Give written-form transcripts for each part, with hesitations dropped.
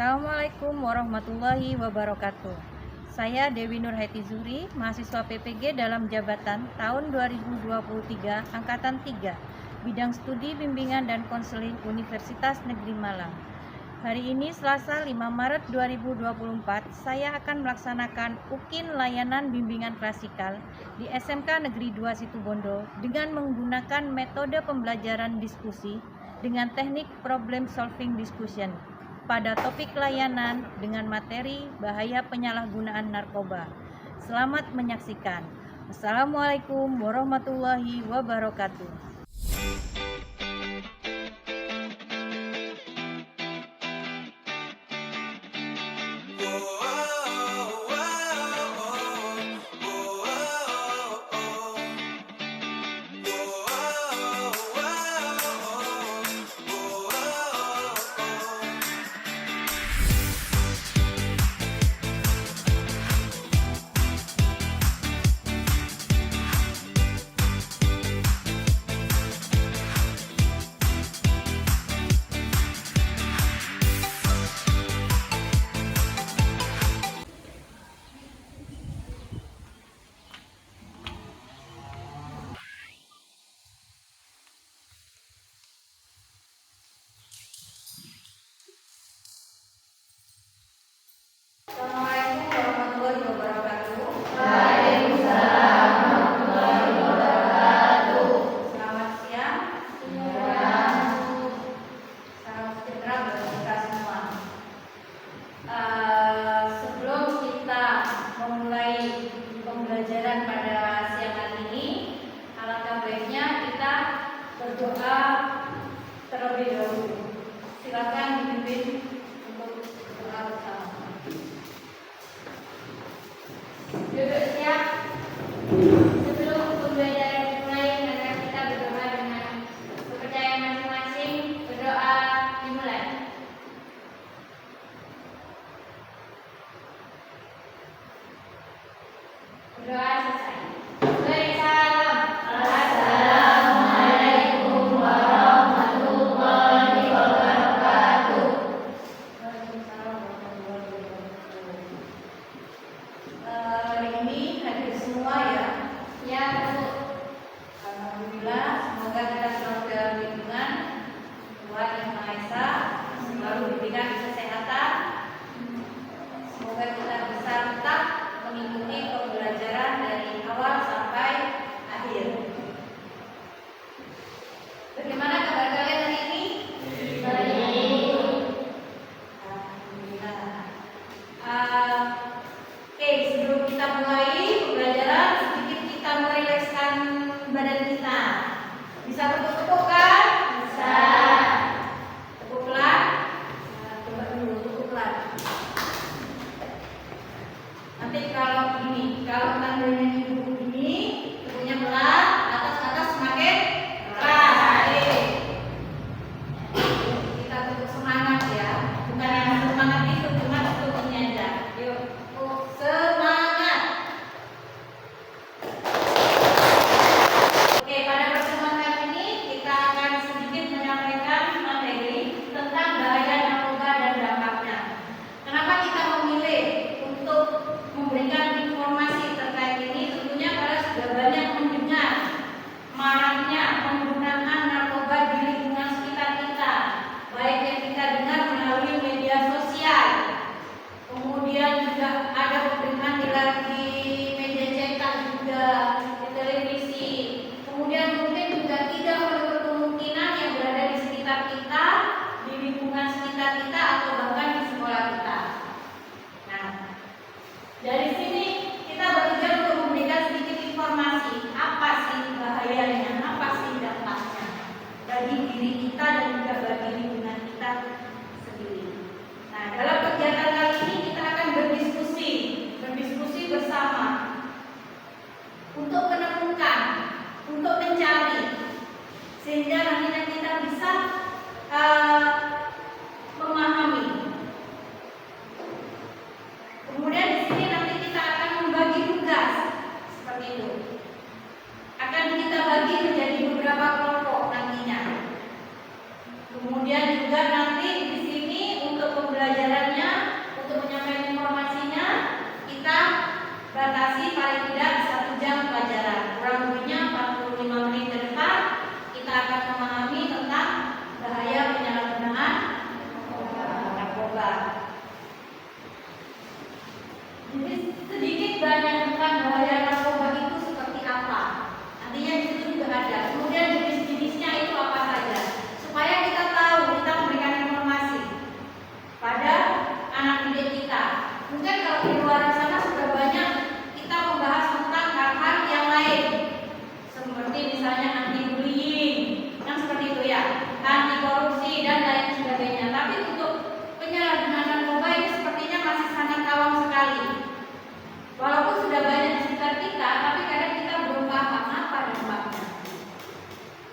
Assalamualaikum warahmatullahi wabarakatuh. Saya Dewi Nurhaiti Zuhri, mahasiswa PPG dalam jabatan tahun 2023 Angkatan 3, bidang studi bimbingan dan konseling Universitas Negeri Malang. Hari ini Selasa 5 Maret 2024, saya akan melaksanakan UKIN layanan bimbingan klasikal di SMK Negeri 2 Situbondo dengan menggunakan metode pembelajaran diskusi dengan teknik problem solving discussion pada topik layanan dengan materi bahaya penyalahgunaan narkoba. Selamat menyaksikan. Assalamualaikum warahmatullahi wabarakatuh. Assalamualaikum warahmatullahi wabarakatuh. Waalaikumsalam warahmatullahi wabarakatuh. Selamat siang. Salam sejahtera bagi kita semua. Sebelum kita memulai pembelajaran pada siang hari ini, alangkah baiknya kita berdoa terlebih dahulu. Silakan dipimpin untuk doa bersama. Duduk siap. Sebelum pembelajaran dimulai, mari kita berdoa dengan kepercayaan masing-masing. Berdoa dimulai. Berdoa selesai. Salam. Assalamualaikum warahmatullahi wabarakatuh. Waalaikumsalam warahmatullahi wabarakatuh. Hari ini hadir semua ya. Ya, Bu. Alhamdulillah, semoga kita selalu dalam lindungan Tuhan Yang Maha Esa, selalu diberikan kesehatan. Semoga kita bisa tetap mengikuti pembelajaran dari awal sampai akhir. Bagaimana kabar kalian hari ini? Baik. Alhamdulillah. Oke, sebelum kita mulai pembelajaran, sedikit kita merilekskan badan kita. Bisa tepuk-tepuk kan? Bisa. Tepuk pelan. Coba dulu tepuk pelan. Nanti kalau gini, kalau tandanya ibu begini, tepuknya pelan, atas semakin keras. Oke. Kita tepuk semangat ya, bukan yang semangat itu, cuma untuk ini aja. Yuk, semangat. Oke, pada pertemuan kali ini kita akan sedikit menyampaikan materi tentang bahaya narkoba dan dampaknya. Kenapa kita memilih untuk memberikan informasi terkait ini? Tentunya karena sudah banyak mendengar maraknya penggunaan narkoba di lingkungan sekitar kita, baik yang kita dengar melalui media sosial, kemudian juga ada pemberitaan di media cetak juga, di televisi, kemudian mungkin juga tidak menutup kemungkinan yang berada di sekitar kita, di lingkungan sekitar kita, atau bahkan di sekolah kita. Nah, dari sini kita berusaha untuk memberikan sedikit informasi apa sih bahayanya, apa sih dampaknya bagi diri kita dan juga bagi lingkungan kita sendiri. Nah, dalam kegiatan kali ini kita akan berdiskusi bersama untuk menemukan, untuk mencari, sehingga nantinya kita bisa memahami. Kemudian di sini nanti kita akan membagi tugas seperti itu. Akan kita bagi menjadi beberapa kelompok nantinya. batasi paling tidak 1 jam pelajaran. Kurang lebihnya 45 menit ke depan kita akan memahami tentang bahaya penyalahgunaan narkoba. Jadi sedikit banyak tentang bahaya narkoba itu seperti apa. Nantinya di situ juga ada. Kemudian jenis-jenisnya itu apa saja. Supaya kita tahu, kita memberikan informasi pada anak didik kita. Mungkin kalau di luar sana sudah banyak kita membahas tentang hal-hal yang lain, seperti misalnya anti bullying, yang seperti itu ya, anti korupsi dan lain sebagainya. Tapi untuk penyalahgunaan narkoba ini sepertinya masih sangat awam sekali. Walaupun sudah banyak di sekitar kita, tapi kadang kita belum paham apa dampaknya.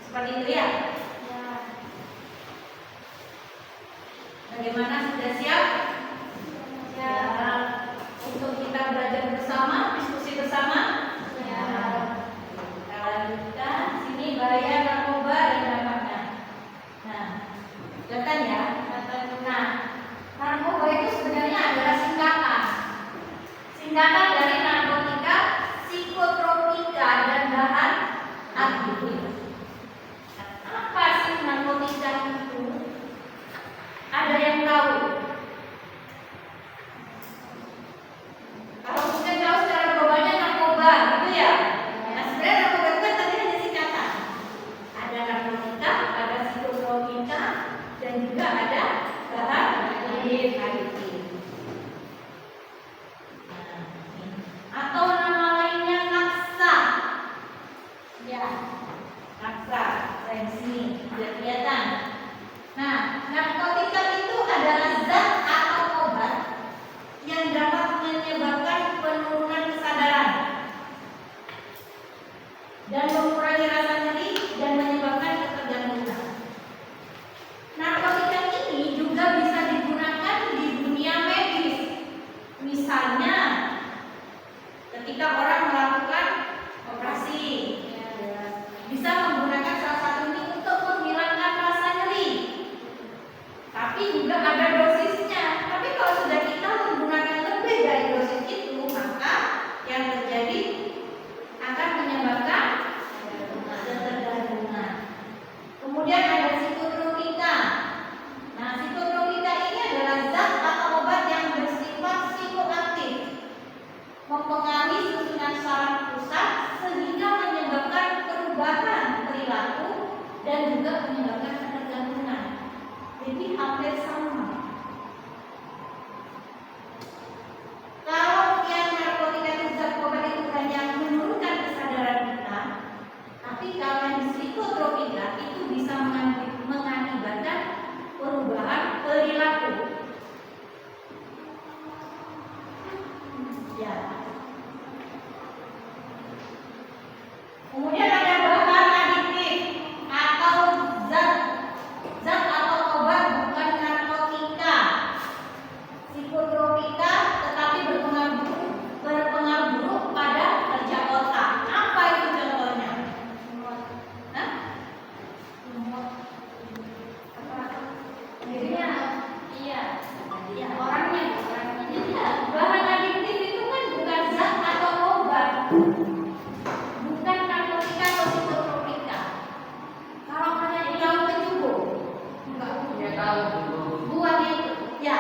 Seperti itu ya. Bagaimana, sudah siap? Ya. Untuk kita belajar bersama, diskusi bersama. Ya. Kita lanjutkan. Sini bahaya narkoba dan dampaknya. Nah, kelihatan ya. Nah, narkoba itu sebenarnya adalah singkatan. Singkatan dari narkotika, psikotropika dan bahan aktif. Apa sih narkotika itu? Ada yang tahu? Kalau mungkin tahu secara globalnya narkoba, gitu ya. Nah, sebenarnya narkoba itu kan tadi hanya singkatan. Ada narkotika, ada psikotropika, dan juga ada bahan aktif. Atau nama lainnya naksa. Ya, naksa. Saya di sini sudah kelihatan. Nah, narkotika itu adalah zat atau obat yang dapat menyebabkan penurunan kesadaran dan mengurangi rasa nyeri dan menyebabkan ketergantungan. Narkotika ini juga bisa digunakan di dunia medis. Misalnya, ketika orang melakukan operasi, bisa menggunakan salah satu ini untuk menghilangkan rasa nyeri. Tapi juga ada dosisnya. Tapi kalau sudah kita menggunakan lebih dari dosis itu, maka yang terjadi akan menyebabkan ketergantungan. Kemudian ada psikotropika. Nah, psikotropika ini adalah zat atau obat yang bersifat psikoaktif, mempengaruhi susunan saraf pusat sehingga menyebabkan perubahan perilaku dan juga menyebabkan ketergantungan. Jadi hampir sama. Kalau yang narkotika itu zat obat itu hanya menurunkan kesadaran kita, tapi kalau yang psikotropika itu bisa mengakibatkan perubahan perilaku. Ya. Kemudian ada bahan adiktif atau zat atau obat bukan narkotika, psikotropika, tetapi berpengaruh buruk pada kerja otak. Apa itu contohnya? Dirinya, iya, orangnya. Jadi bahan adiktif itu kan bukan zat atau obat. Bukan narkotika atau psikotropika. Kalau kalian tahu kecubo, enggak? Ya tahu. Buahnya itu, ya.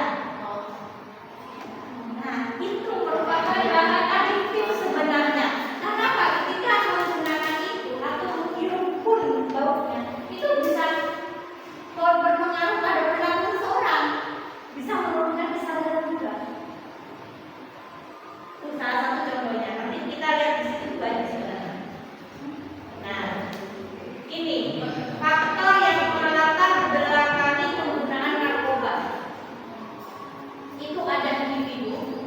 Nah, itu merupakan bahan adiktif sebenarnya. Kenapa? Ketika menggunakan itu atau menghirup pun baunya, itu bisa berpengaruh pada perilaku seseorang, bisa menurunkan kesadaran juga. Itu salah satu contohnya. Nanti kita lihat di situ banyak sebenarnya. Nah, ini faktor yang melatar belakangi penggunaan narkoba. Itu ada individu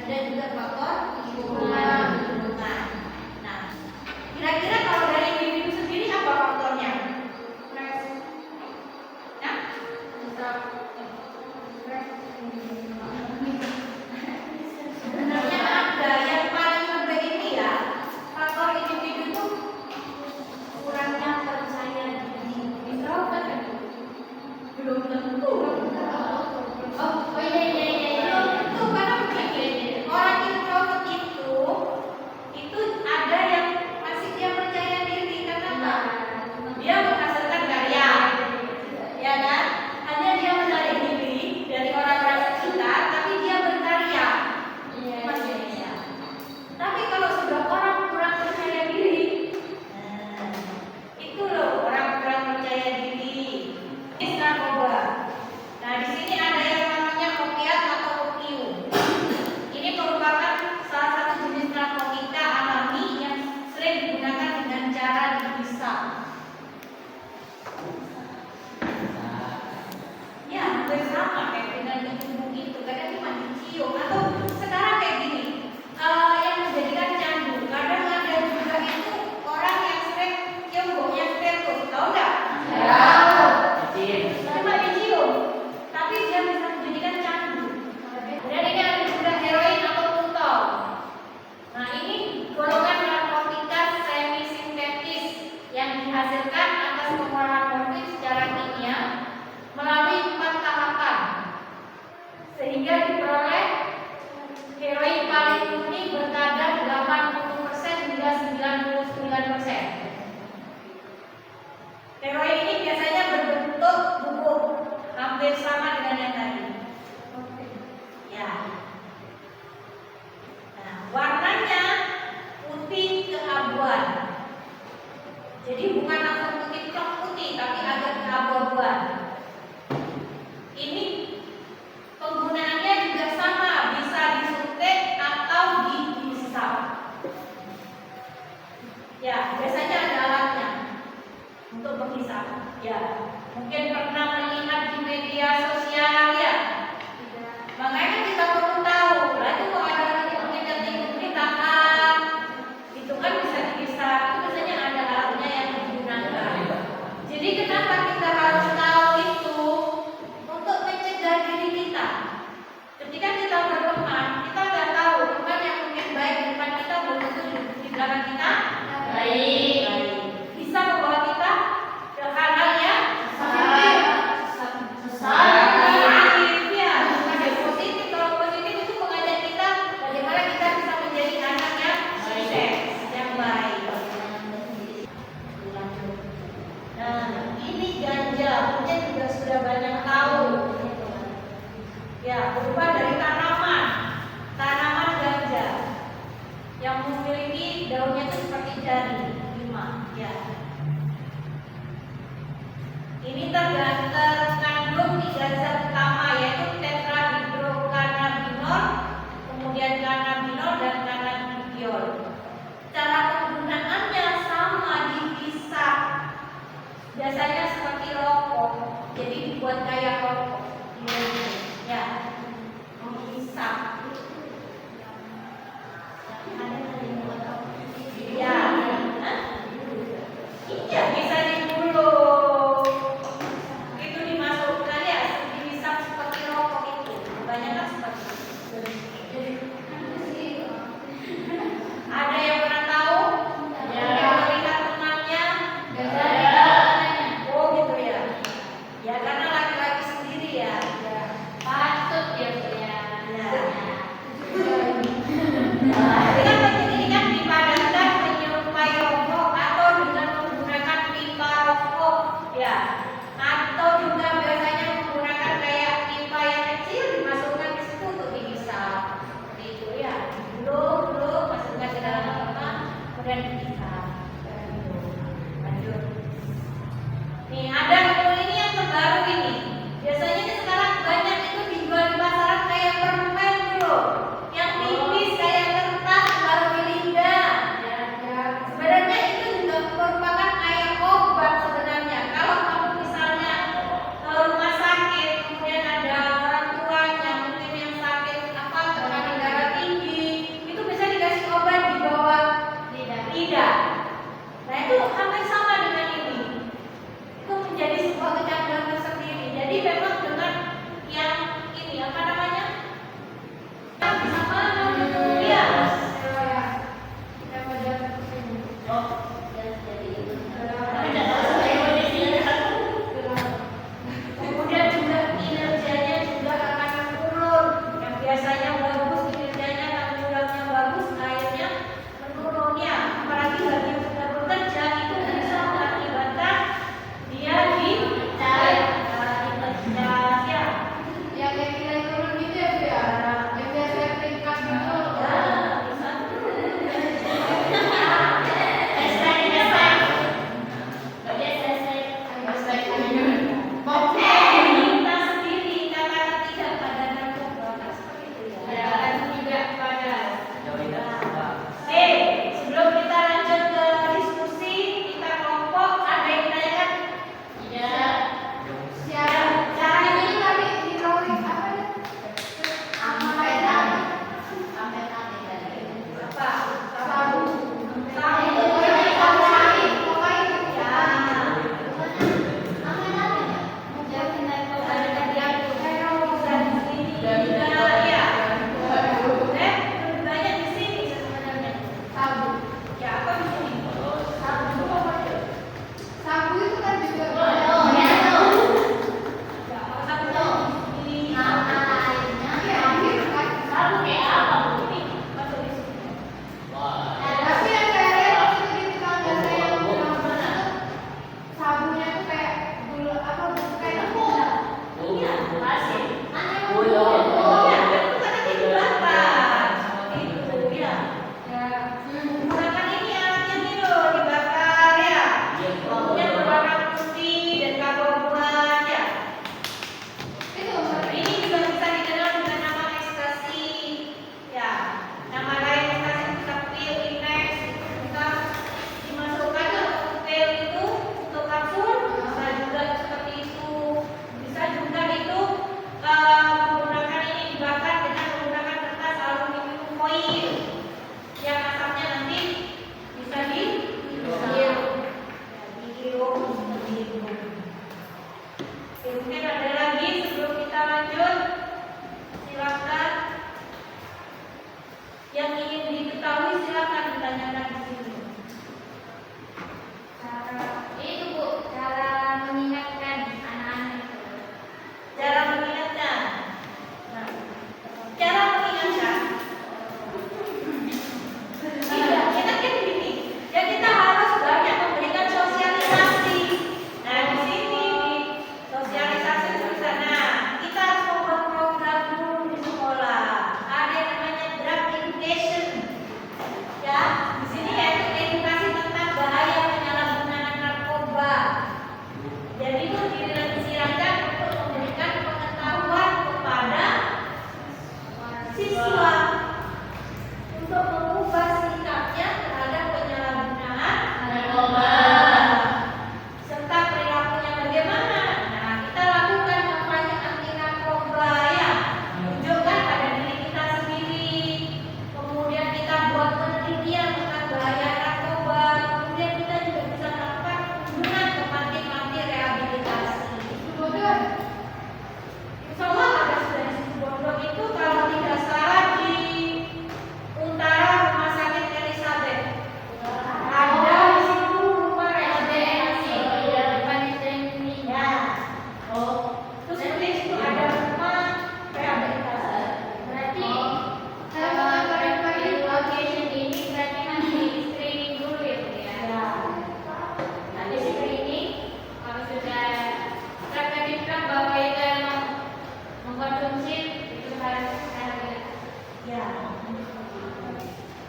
dan juga faktor lingkungan. Nah, kira-kira kalau dari individu sendiri apa faktornya? Ya? Sebenarnya ada yang paling penting ini ya, faktor individu itu kurangnya percaya diri. Bisa kan? Belum tentu. Oh iya. Belum tentu karena begini, orang memiliki daunnya itu seperti jari 5 ya. Ini terkandung 3 zat utama yaitu tetrahidrokannabinol, kemudian kannabinol dan cannabidiol. Cara penggunaannya sama, dihisap. Biasanya seperti rokok, jadi dibuat kayak rokok. Ya, menghisap. Ya, iya bisa dimulut. Itu dimasukkan ya, dihisap seperti rokok itu. Kebanyakan seperti itu. Ada yang pernah tahu? Yang melihat temannya? Oh gitu ya. Ya karena laki-laki sendiri ya. Patut ya Bu ya. Ya. Tapi kan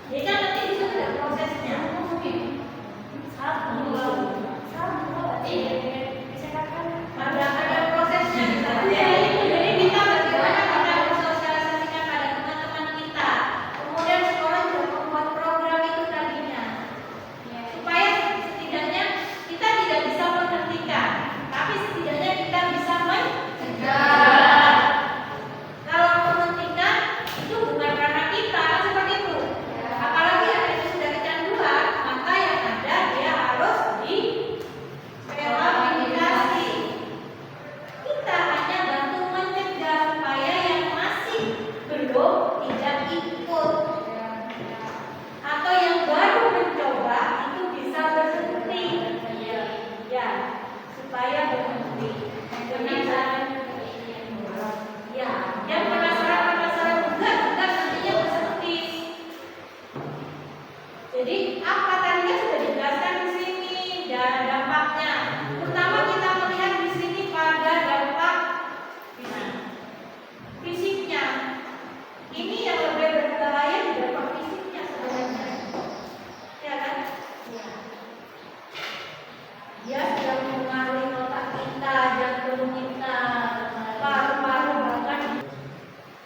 Jadi kan nanti itu ada prosesnya. Ada prosesnya kita. Jadi kita bagaimana kita mensosialisasikan pada teman-teman kita. Kemudian sekolah juga membuat program itu tadinya. Supaya setidaknya kita tidak bisa menghentikan, tapi setidaknya kita bisa mencegah. Kalau menghentikan itu bukan karena kita, kan seperti itu. Apalagi anak itu sudah kecanduan, maka yang ada dia harus direhabilitasi. Kita hanya bantu mencegah supaya yang masih belum tidak ikut atau yang baru mencoba itu bisa berhenti. Ya, supaya berhenti. Ya, yang penasaran juga nantinya berhenti. Jadi apa tadinya sudah dijelaskan di sini dan dampaknya. Pertama kita melihat di sini pada dampak fisiknya. Ini yang lebih berbahaya di dampak fisiknya sebenarnya. Ya kan? Dia sudah mempengaruhi otak kita, jantung kita, paru-paru bahkan.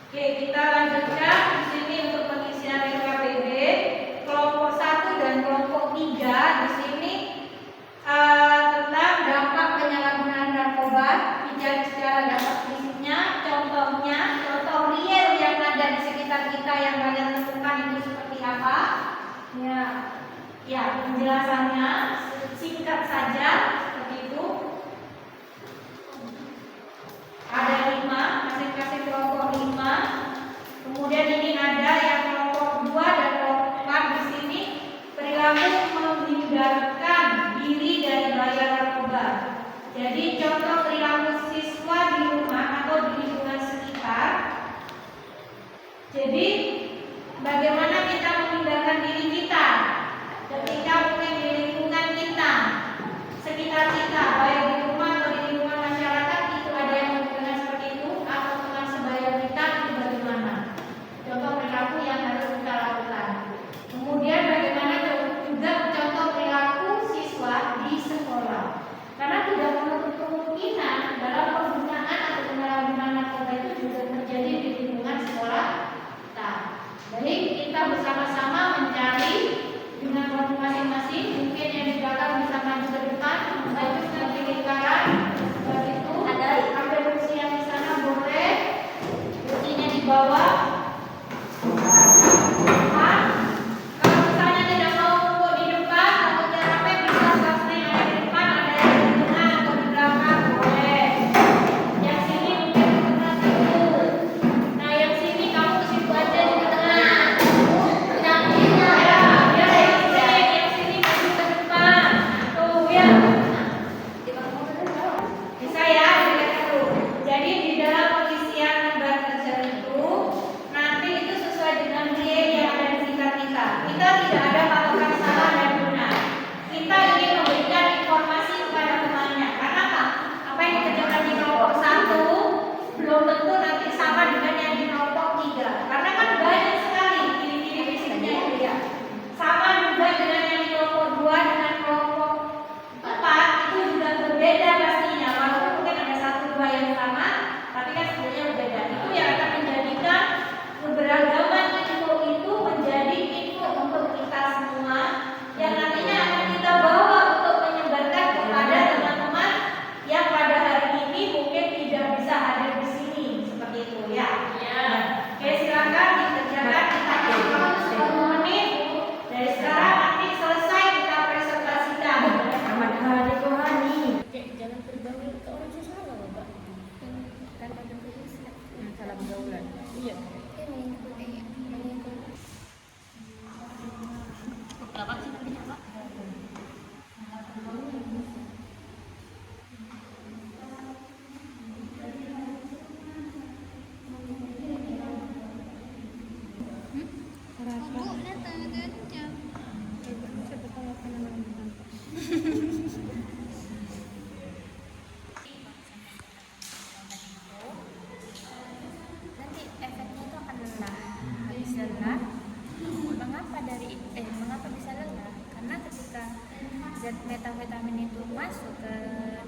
Oke, kita lanjutkan di sini untuk pengisian RKPD kelompok 1 dan kelompok 3 di sini tentang dampak penyalahgunaan narkoba, bicara secara dampak fisiknya, contohnya, contoh real yang ada di sekitar kita yang kalian temukan itu seperti apa? Ya, penjelasannya singkat saja seperti itu. Ada 5, masing-masing kelompok 5. Kemudian ini ada yang kelompok 2 dan kelompok 4 di sini perilaku menghindarkan diri dari bahaya narkoba. Jadi contoh perilaku siswa di rumah atau di lingkungan sekitar. Jadi bagaimana kita menghindarkan diri kita ketika mungkin di lingkungan kita sekitar masuk ke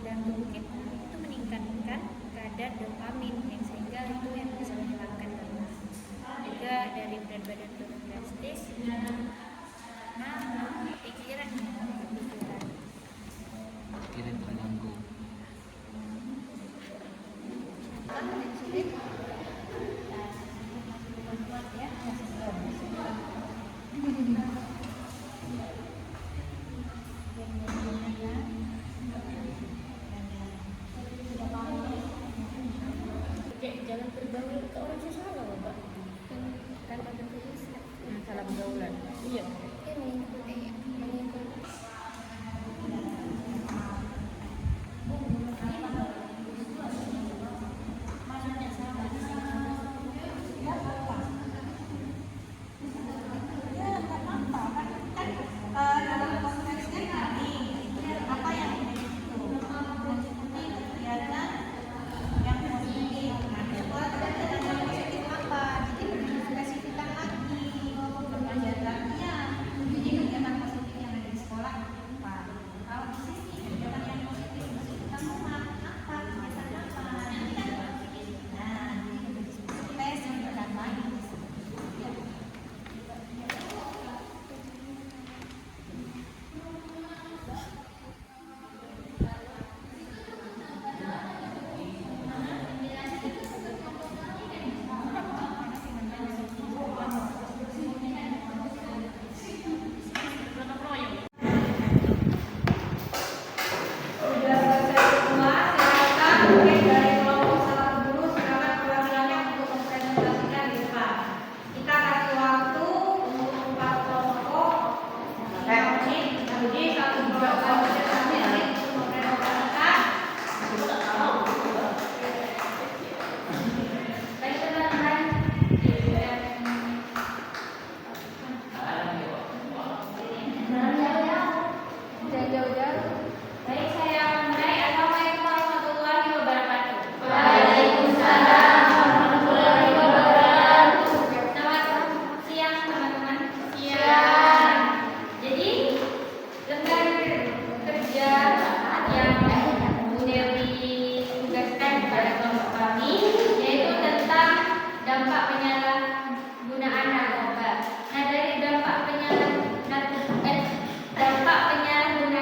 dalam tubuh kita itu meningkatkan kadar dopamin yang sehingga itu yang bisa menghilangkan lelah. Juga dari berat badan turun drastis karena pikiran terganggu. Jangan bergaul ke orang susah loh, Bapak. Kan ada tulis salah pergaulan. Iya. Dalam konteksnya tadi apa yang mengikuti kegiatan yang positif. Nah, di sekolah tadi ada yang positif apa? Jadi lebih spesifikkan lagi kegiatannya. Jadi kegiatan positif yang ada di sekolah apa? Kalau di sini kegiatan yang positif kita rumah apa? Kegiatan apa? Nanti kan nah, jadi lebih spesifikkan lagi. Sudah selesai semua, silakan mungkin dari kelompok salah dulu silakan keluarganya untuk mempresentasikan di depan. Kita kasih waktu untuk 4 kelompok. Jadi satu kelompok presentasi untuk mempresentasikan. Baik, teman-teman. Jauh-jauh. Baik, saya mulai. Assalamualaikum warahmatullahi wabarakatuh. Waalaikumsalam warahmatullahi wabarakatuh. Selamat siang, teman-teman. Siang. Jadi, lembar kerja yang ditugaskan kepada kelompok kami yaitu tentang dampak penyalahgunaan narkoba. Nah, dari dampak penyalahgunaan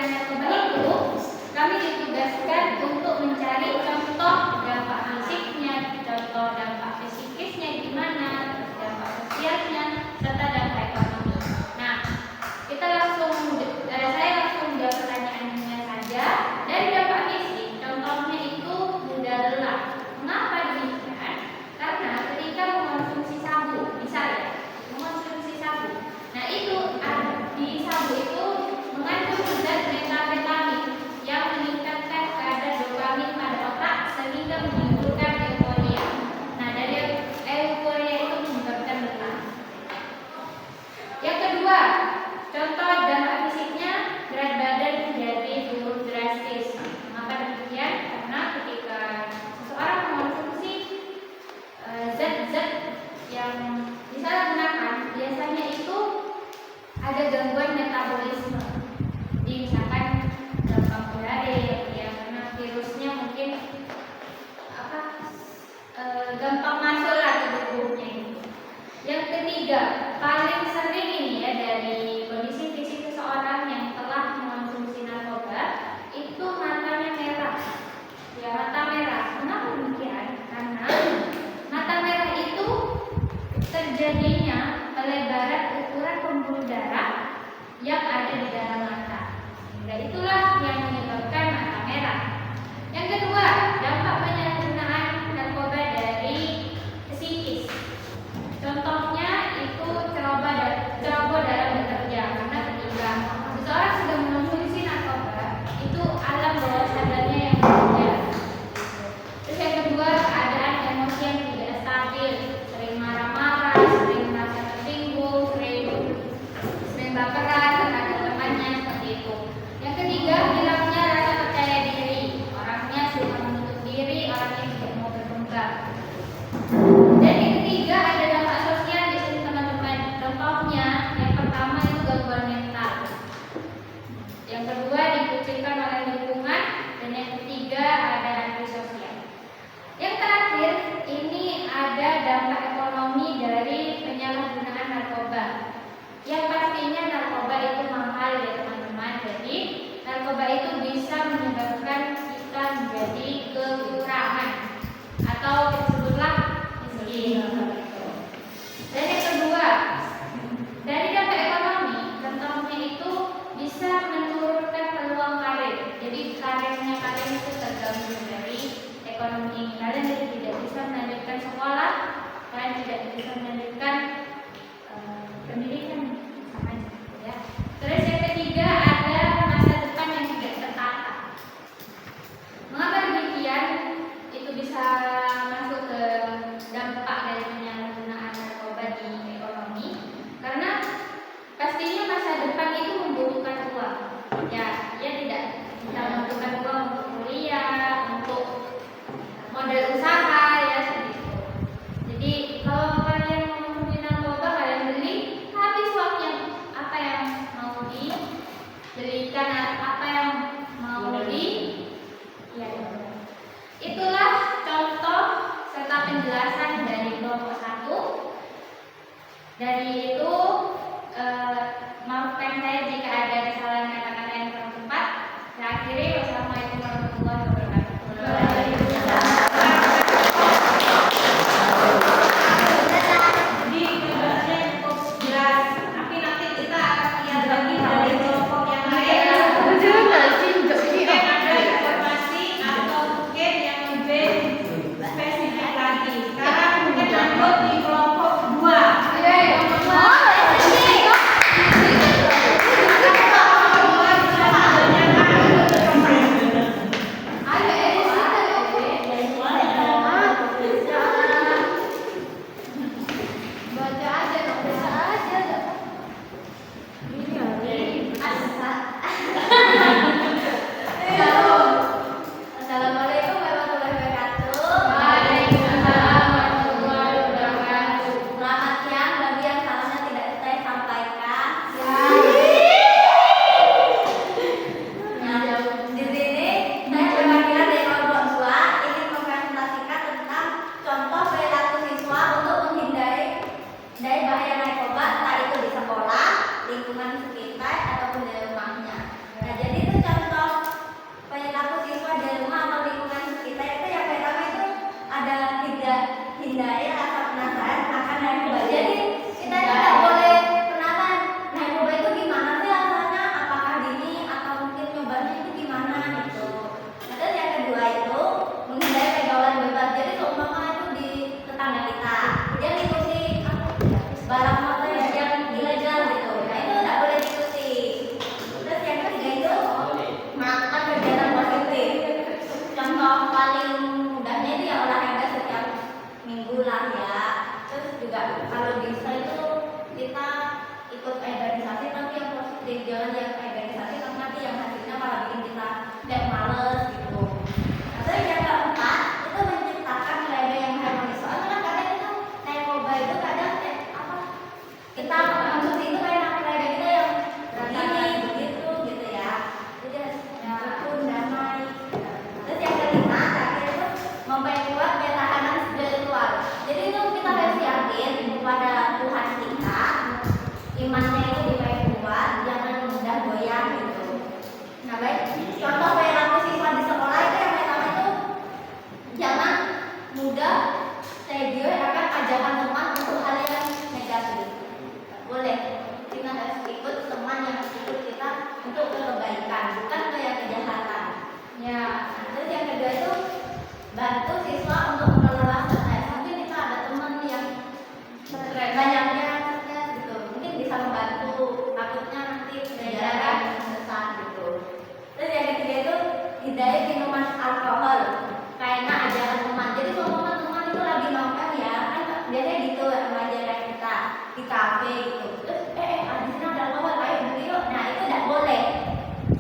narkoba itu kami ditugaskan untuk mencari contoh dampak fisiknya, contoh dampak psikisnya gimana, dampak sosialnya, serta dampak ekonomi. Nah, saya langsung jawab pertanyaannya saja. Dari dampak fisik, contohnya itu mudah lelah. Mengapa demikian? Karena ketika mengonsumsi sabu, misalnya mengonsumsi sabu, nah itu di sabu itu mengandung zat metafetamin yang meningkatkan kadar dopamin pada otak sehingga menimbulkan euforia. Nah, dari euforia itu menyebabkan lelah. Yang kedua, contoh dampak fisiknya berat badan menjadi turun drastis. Mengapa demikian? Karena ketika seseorang mengonsumsi zat-zat yang disalahgunakan, biasanya itu ada gangguan metabolisme. Jadi misalkan gampang diare, ya karena virusnya mungkin gampang masuk lah ke tubuhnya itu. Yang ketiga, paling sering ini ya dari kondisi fisik seseorang yang telah mengonsumsi narkoba itu matanya merah. Ya, mata merah. Kenapa demikian? Karena mata merah itu terjadinya pelebaran ukuran pembuluh darah yang ada di dalam mata. Sehingga itulah yang menyebabkan mata merah. Yang kedua, dampak penyalahgunaan narkoba dari psikis. Contohnya itu ceroboh dalam bekerja. Karena ketika seseorang sudah mengonsumsi narkoba, itu alam bawah sadarnya yang bekerja. Terus yang kedua, keadaan emosi yang tidak stabil, sering marah-marah, sering merasa tersinggung, sering baperan terhadap temannya seperti itu. Yang ketiga, hilangnya rasa percaya diri. Orangnya suka menutup diri, orangnya tidak mau berkembang. Dan yang ketiga ada dampak sosial di sini teman-teman. Contohnya yang pertama itu gangguan mental. Yang kedua dikucilkan oleh lingkungan. narkoba itu bisa menyebabkan kita menjadi kekurangan atau disebutlah miskin. Dan yang kedua, dari dampak ekonomi, tentunya itu bisa menurunkan peluang karir. Jadi karirnya kalian itu tergantung dari ekonomi kalian, jadi tidak bisa melanjutkan sekolah, kalian tidak bisa melanjutkan pendidikan sama aja, ya. Terus yang ketiga, ada masa depan yang tidak tertata. Mengapa demikian? Itu bisa masuk ke dampak dari penyalahgunaan narkoba di ekonomi, karena pastinya masa depan itu membutuhkan uang. Ya, dia tidak membutuhkan uang untuk kuliah, untuk modal usaha, ya seperti itu. Jadi kalau kalian mau konsumsi narkoba, kalian beli, habis uangnya. Apa yang mau dibelikan, apa yang mau ya. Itulah contoh serta penjelasan dari kelompok 1. Dari itu, maafkan saya jika ada kesalahan kata-kata yang kurang tepat. Saya akhiri. Wassalamualaikum warahmatullahi wabarakatuh. Jadi penjelasannya cukup jelas. Tapi nanti kita akan lihat lagi dari kelompok yang lain. Mungkin ada informasi atau mungkin yang lebih spesifik lagi. Sekarang mungkin lanjut di kelompok 2. Assalamualaikum warahmatullahi wabarakatuh. Waalaikumsalam warahmatullahi wabarakatuh. Selamat siang bagi yang salamnya tidak saya sampaikan. Nah, di sini saya perwakilan dari kelompok 2 ingin mempresentasikan tentang contoh perilaku siswa untuk menghindari dari bahaya narkoba, entah itu di sekolah, lingkungan sekitar ataupun di rumahnya. Nah, jadi itu contoh perilaku siswa di rumah atau lingkungan sekitar itu yang pertama itu ada hindari rasa penasaran akan narkoba. Jadi kita tidak boleh penasaran narkoba itu gimana sih rasanya, apakah gini atau mungkin nyobanya itu gimana gitu. Nah, terus yang kedua itu menghindari pergaulan bebas. Jadi seumpama itu di tetangga kita dia ngikuti barang motor yang ilegal gitu. Nah, itu tidak boleh diikuti. Terus yang ketiga itu melakukan kegiatan positif. Contoh paling mudahnya itu ya olahraga setiap minggu lah ya. Terus juga kalau bisa itu kita ikut organisasi tapi yang positif, jangan yang organisasi tapi yang hasilnya malah bikin kita kayak males gitu. Nah, terus yang keempat itu menciptakan nilai yang harmonis. Soalnya kan kadang itu narkoba itu kadang kayak apa, kita konsumsi itu kayak nilai kita yang begini begitu gitu ya. Jadi rukun damai. Terus yang kelima terakhir itu memperkuat ketahanan spiritual. Jadi itu kita harus yakin kepada Tuhan kita, imannya itu diperkuat, jangan mudah goyah gitu. Nah baik, contoh perilaku siswa di sekolah itu yang pertama itu jangan mudah tergiur akan ajakan teman untuk hal yang negatif. Boleh, kita harus ikut teman yang ikut kita untuk kebaikan, bukan ke yang kejahatan. Ya, terus yang kedua itu bantu siswa untuk mengelola stres. Mungkin kita ada teman yang banyaknya stres gitu, mungkin bisa membantu, takutnya nanti belajar sesat gitu. Terus yang ketiga itu hindari minuman alkohol karena ajaran teman. Jadi kalau teman itu lagi nongkrong ya, kan biasanya gitu ajaran kita di kafe gitu. Terus di sini ada alkohol, ayo beli yuk. Nah itu tidak boleh.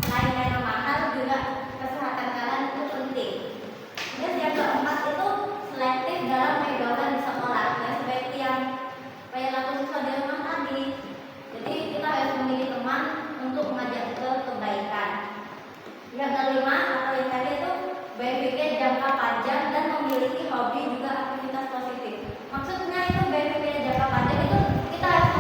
Selain karena mahal juga kesehatan kalian itu penting. Terus yang keempat itu selektif dalam pergaulan di sekolah. Ya seperti yang perilaku siswa di rumah tadi. Jadi kita harus memilih teman untuk mengajak ke kebaikan. Yang kelima atau yang tadi itu berpikir jangka panjang dan memiliki hobi juga aktivitas positif. Maksudnya itu berpikir jangka panjang itu kita harus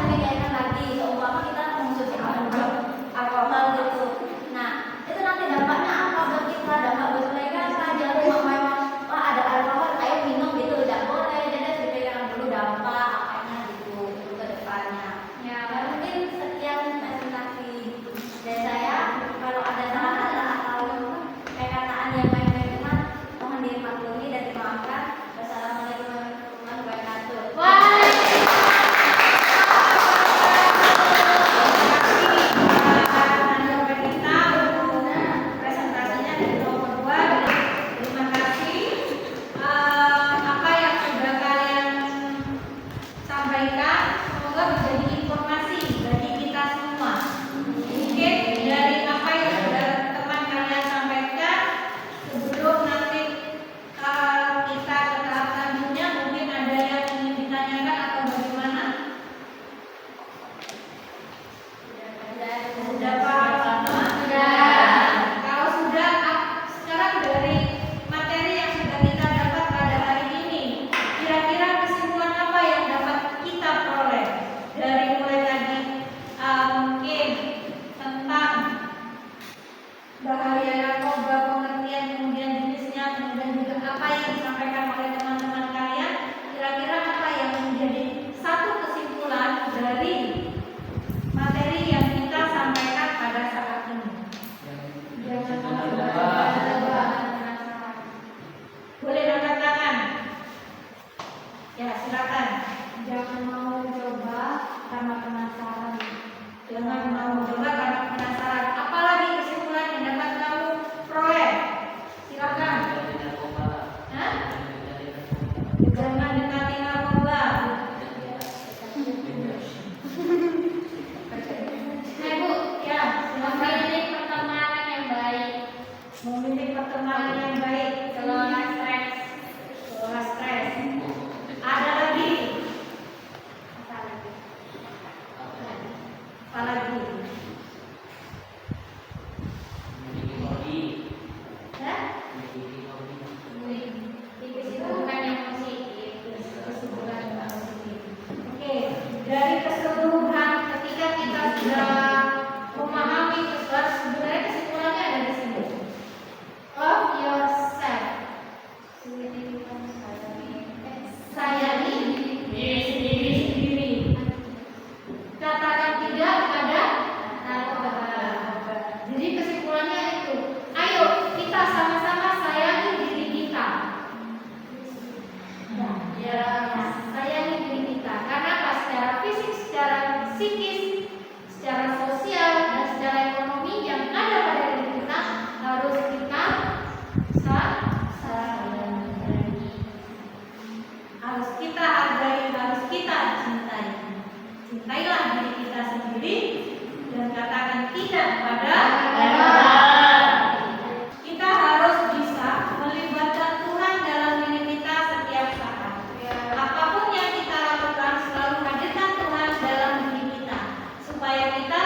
Jangan mau coba karena penasaran. Apalagi kesimpulan yang dapat kamu peroleh? Silakan. Hah? Jangan dekati narkoba. Hai Bu, Ya, silakan. memilih pertemanan yang baik, Memilih pertemanan yang baik, kelola stres. kelola stres. Ada lagi? Apa lagi? Hah? Kesibukan yang positif. Kesimpulan yang positif. Oke, dari keseluruhan ketika kita sudah memahami sebenarnya kesimpulannya ada di sini. Love yourself. Sayangi diri sendiri. Katakan tidak pada narkoba. Jadi kesimpulannya itu, ayo kita sama-sama sayangi diri kita. Ya, sayangi diri kita. Karena apa? Secara fisik, secara psikis, secara sosial, dan secara ekonomi yang ada pada diri kita harus kita sayangi. Harus kita hargai, harus kita cintai. Cintailah diri kita sendiri dan katakan tidak pada kita harus bisa melibatkan Tuhan dalam diri kita setiap saat. Apapun yang kita lakukan selalu hadirkan Tuhan dalam diri kita supaya kita